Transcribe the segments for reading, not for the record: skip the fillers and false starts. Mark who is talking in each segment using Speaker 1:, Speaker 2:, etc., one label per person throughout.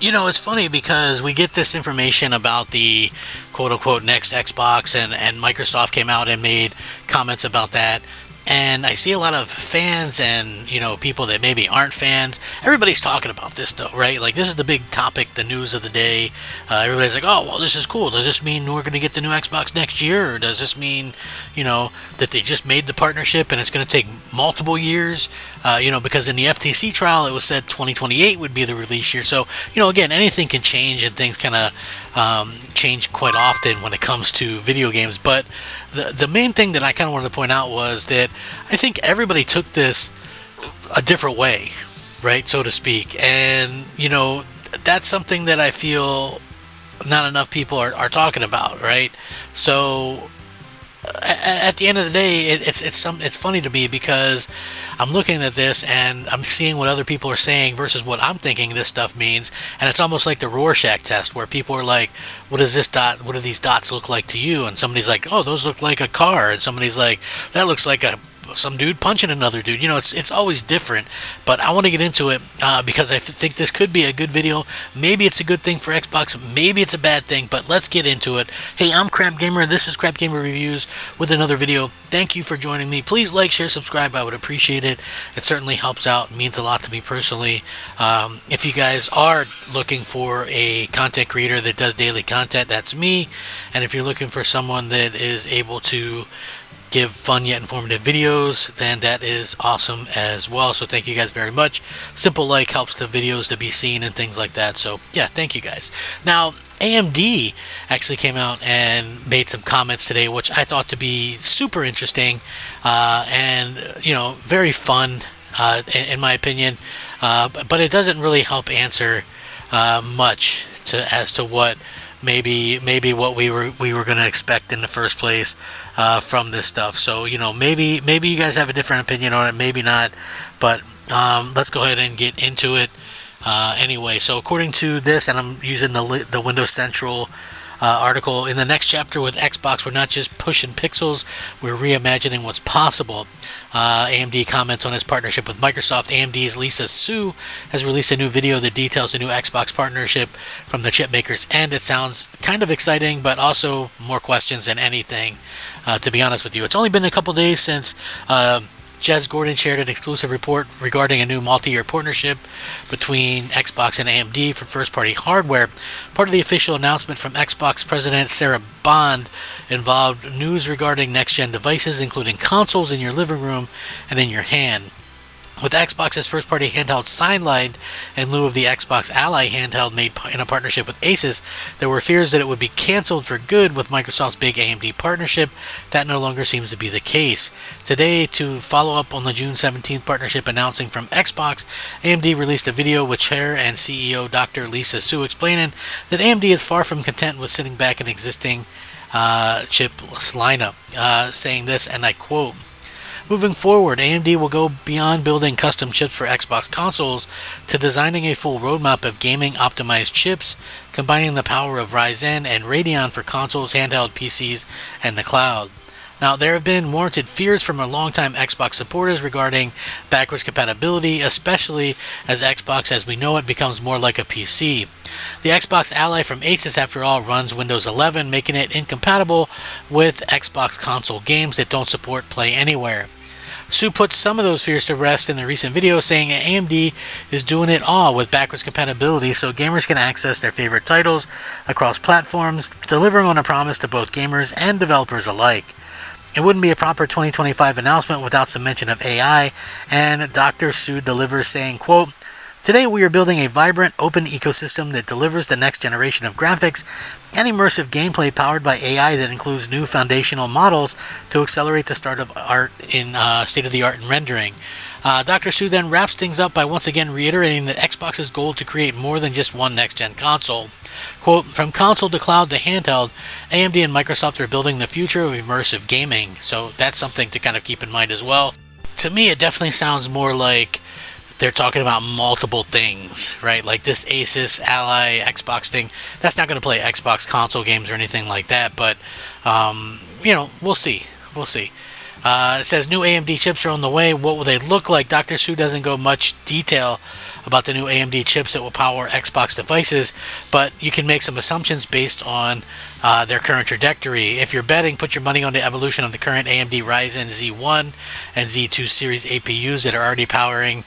Speaker 1: You know, it's funny because we get this information about the quote unquote next Xbox, and Microsoft came out and made comments about that. And I see a lot of fans and, people that maybe aren't fans. Everybody's talking about this, though, right? Like, this is the big topic, the news of the day. Everybody's like, oh, well, this is cool. Does this mean we're going to get the new Xbox next year? Or does this mean, that they just made the partnership and it's going to take multiple years? Because in the FTC trial, it was said 2028 would be the release year. So, again, anything can change and things kind of change quite often when it comes to video games. But the main thing that I kind of wanted to point out was that I think everybody took this a different way, right, so to speak. And, that's something that I feel not enough people are talking about, right? So at the end of the day, it's funny to me because I'm looking at this and I'm seeing what other people are saying versus what I'm thinking this stuff means, and it's almost like the Rorschach test where people are like, "What is this dot? What do these dots look like to you?" And somebody's like, "Oh, those look like a car," and somebody's like, "That looks like some dude punching another dude." It's always different, but I want to get into it because I think this could be a good video. Maybe it's a good thing for Xbox, maybe it's a bad thing, but let's get into it. Hey, I'm Crap Gamer, this is Crap Gamer Reviews with another video. Thank you for joining me. Please like, share, subscribe. I would appreciate it. It certainly helps out, means a lot to me personally. If you guys are looking for a content creator that does daily content, that's me. And if you're looking for someone that is able to give fun yet informative videos, then that is awesome as well. So thank you guys very much. Simple like helps the videos to be seen and things like that. So yeah, thank you guys. Now, AMD actually came out and made some comments today, which I thought to be super interesting and very fun in my opinion. But it doesn't really help answer much as to what maybe what we were going to expect in the first place from this stuff. So maybe you guys have a different opinion on it, maybe not, but let's go ahead and get into it anyway. So according to this, and I'm using the Windows Central article, in the next chapter with Xbox, we're not just pushing pixels, we're reimagining what's possible. AMD comments on his partnership with Microsoft. AMD's Lisa Su has released a new video that details the new Xbox partnership from the chip makers, and it sounds kind of exciting, but also more questions than anything, to be honest with you. It's only been a couple days since Jez Gordon shared an exclusive report regarding a new multi-year partnership between Xbox and AMD for first-party hardware. Part of the official announcement from Xbox President Sarah Bond involved news regarding next-gen devices, including consoles in your living room and in your hand. With Xbox's first-party handheld sidelined in lieu of the Xbox Ally handheld made in a partnership with Asus, there were fears that it would be canceled for good with Microsoft's big AMD partnership. That no longer seems to be the case. Today, to follow up on the June 17th partnership announcing from Xbox, AMD released a video with Chair and CEO Dr. Lisa Su explaining that AMD is far from content with sitting back an existing chip lineup, saying this, and I quote, "Moving forward, AMD will go beyond building custom chips for Xbox consoles to designing a full roadmap of gaming-optimized chips, combining the power of Ryzen and Radeon for consoles, handheld PCs, and the cloud." Now, there have been warranted fears from longtime Xbox supporters regarding backwards compatibility, especially as Xbox as we know it becomes more like a PC. The Xbox Ally from Asus, after all, runs Windows 11, making it incompatible with Xbox console games that don't support Play Anywhere. Su put some of those fears to rest in the recent video, saying AMD is doing it all with backwards compatibility so gamers can access their favorite titles across platforms, delivering on a promise to both gamers and developers alike. It wouldn't be a proper 2025 announcement without some mention of AI, and Dr. Su delivers, saying, quote, "Today we are building a vibrant, open ecosystem that delivers the next generation of graphics and immersive gameplay powered by AI that includes new foundational models to accelerate the start of art in state-of-the-art in rendering." Dr. Su then wraps things up by once again reiterating that Xbox's goal to create more than just one next-gen console. Quote, "From console to cloud to handheld, AMD and Microsoft are building the future of immersive gaming." So that's something to kind of keep in mind as well. To me, it definitely sounds more like they're talking about multiple things, right? Like this Asus Ally Xbox thing, that's not going to play Xbox console games or anything like that, but, we'll see. It says new AMD chips are on the way. What will they look like? Dr. Sue doesn't go much detail about the new AMD chips that will power Xbox devices, but you can make some assumptions based on their current trajectory. If you're betting, put your money on the evolution of the current AMD Ryzen Z1 and Z2 series APUs that are already powering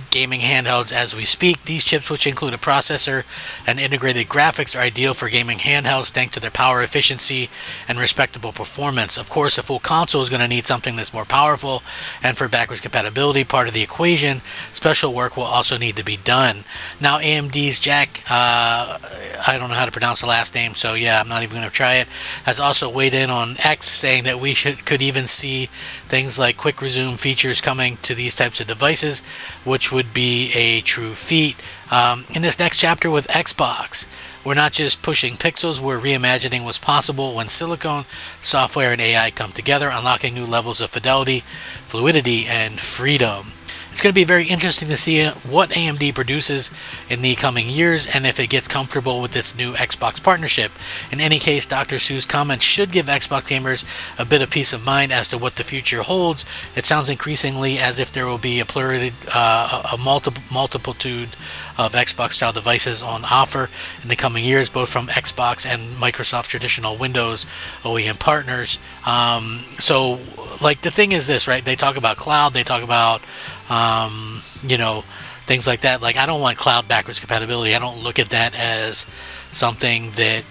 Speaker 1: gaming handhelds as we speak. These chips, which include a processor and integrated graphics, are ideal for gaming handhelds thanks to their power efficiency and respectable performance. Of course, a full console is going to need something that's more powerful, and for backwards compatibility, part of the equation, special work will also need to be done. Now, AMD's Jack, I don't know how to pronounce the last name, so yeah, I'm not even going to try it, has also weighed in on X, saying that we could even see things like quick resume features coming to these types of devices, which would be a true feat. In this next chapter with Xbox, we're not just pushing pixels, we're reimagining what's possible when silicone, software, and AI come together, unlocking new levels of fidelity, fluidity, and freedom. It's going to be very interesting to see what AMD produces in the coming years and if it gets comfortable with this new Xbox partnership. In any case, Dr. Sue's comments should give Xbox gamers a bit of peace of mind as to what the future holds. It sounds increasingly as if there will be a multitude of Xbox-style devices on offer in the coming years, both from Xbox and Microsoft traditional Windows OEM partners. So, like, the thing is this, right? They talk about cloud, they talk about things like that. Like, I don't want cloud backwards compatibility. I don't look at that as something that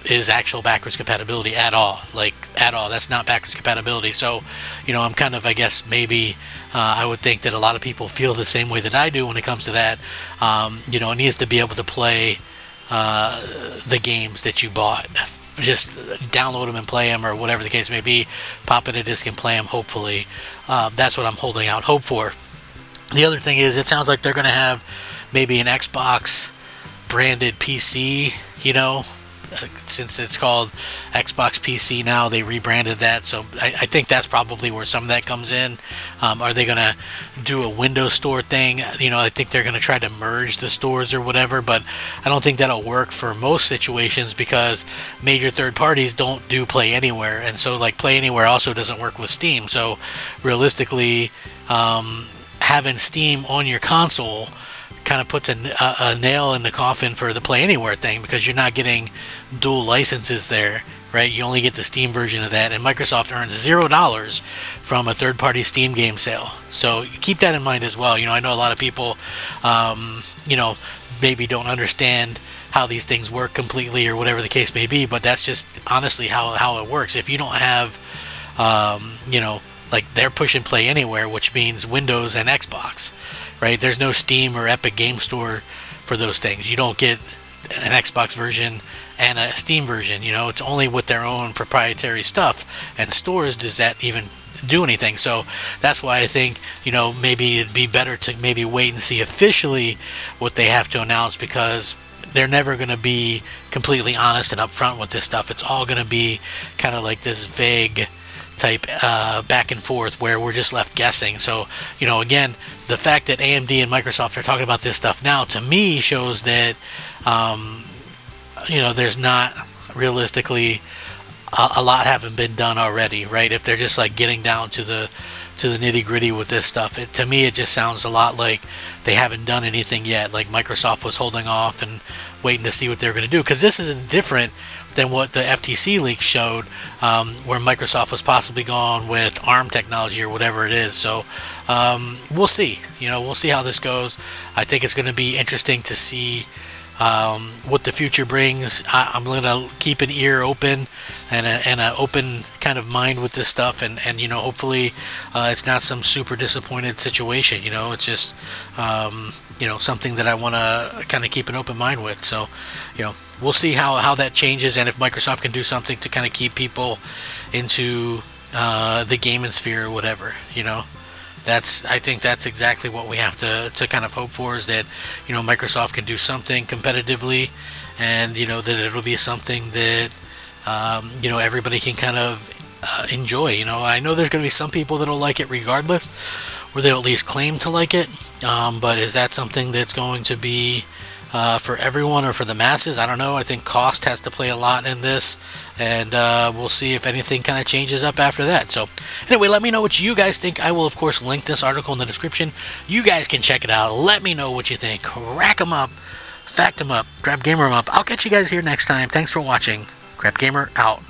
Speaker 1: is actual backwards compatibility at all. Like, at all. That's not backwards compatibility. So, I'm kind of, I guess, maybe I would think that a lot of people feel the same way that I do when it comes to that. It needs to be able to play the games that you bought. Just download them and play them, or whatever the case may be. Pop in a disc and play them, hopefully. That's what I'm holding out hope for. The other thing is, it sounds like they're going to have maybe an Xbox branded PC, since it's called Xbox PC now, they rebranded that. So I think that's probably where some of that comes in. Are they going to do a Windows Store thing? I think they're going to try to merge the stores or whatever, but I don't think that'll work for most situations because major third parties don't do Play Anywhere, and so like Play Anywhere also doesn't work with Steam. So realistically, having Steam on your console kind of puts a nail in the coffin for the Play Anywhere thing, because you're not getting dual licenses there, right? You only get the Steam version of that, and Microsoft earns $0 from a third-party Steam game sale. So keep that in mind as well. I know a lot of people, maybe don't understand how these things work completely or whatever the case may be, but that's just honestly how it works. If you don't have, like, they're pushing Play Anywhere, which means Windows and Xbox, right? There's no Steam or Epic Game Store for those things. You don't get an Xbox version and a Steam version. It's only with their own proprietary stuff, and stores does that even do anything. So that's why I think, maybe it'd be better to maybe wait and see officially what they have to announce, because they're never going to be completely honest and upfront with this stuff. It's all going to be kind of like this vague type back and forth where we're just left guessing. So, again, the fact that AMD and Microsoft are talking about this stuff now, to me, shows that, there's not realistically a lot haven't been done already, right? If they're just like getting down to the nitty gritty with this stuff, to me it just sounds a lot like they haven't done anything yet. Like Microsoft was holding off and waiting to see what they're going to do, because this is different than what the FTC leak showed, where Microsoft was possibly gone with ARM technology or whatever it is. So we'll see. We'll see how this goes. I think it's going to be interesting to see what the future brings. I'm going to keep an ear open and an open kind of mind with this stuff, and hopefully it's not some super disappointed situation. It's just something that I want to kind of keep an open mind with. So we'll see how that changes, and if Microsoft can do something to kind of keep people into the gaming sphere or whatever. I think that's exactly what we have to kind of hope for, is that Microsoft can do something competitively, and that it'll be something that everybody can kind of enjoy. I know there's going to be some people that'll like it regardless, or they'll at least claim to like it, but is that something that's going to be for everyone or for the masses. I don't know. I think cost has to play a lot in this, and we'll see if anything kind of changes up after that. So anyway, let me know what you guys think. I will, of course, link this article in the description. You guys can check it out. Let me know what you think. Rack them up, fact them up, Crap Gamer them up. I'll catch you guys here next time. Thanks for watching. Crap Gamer out.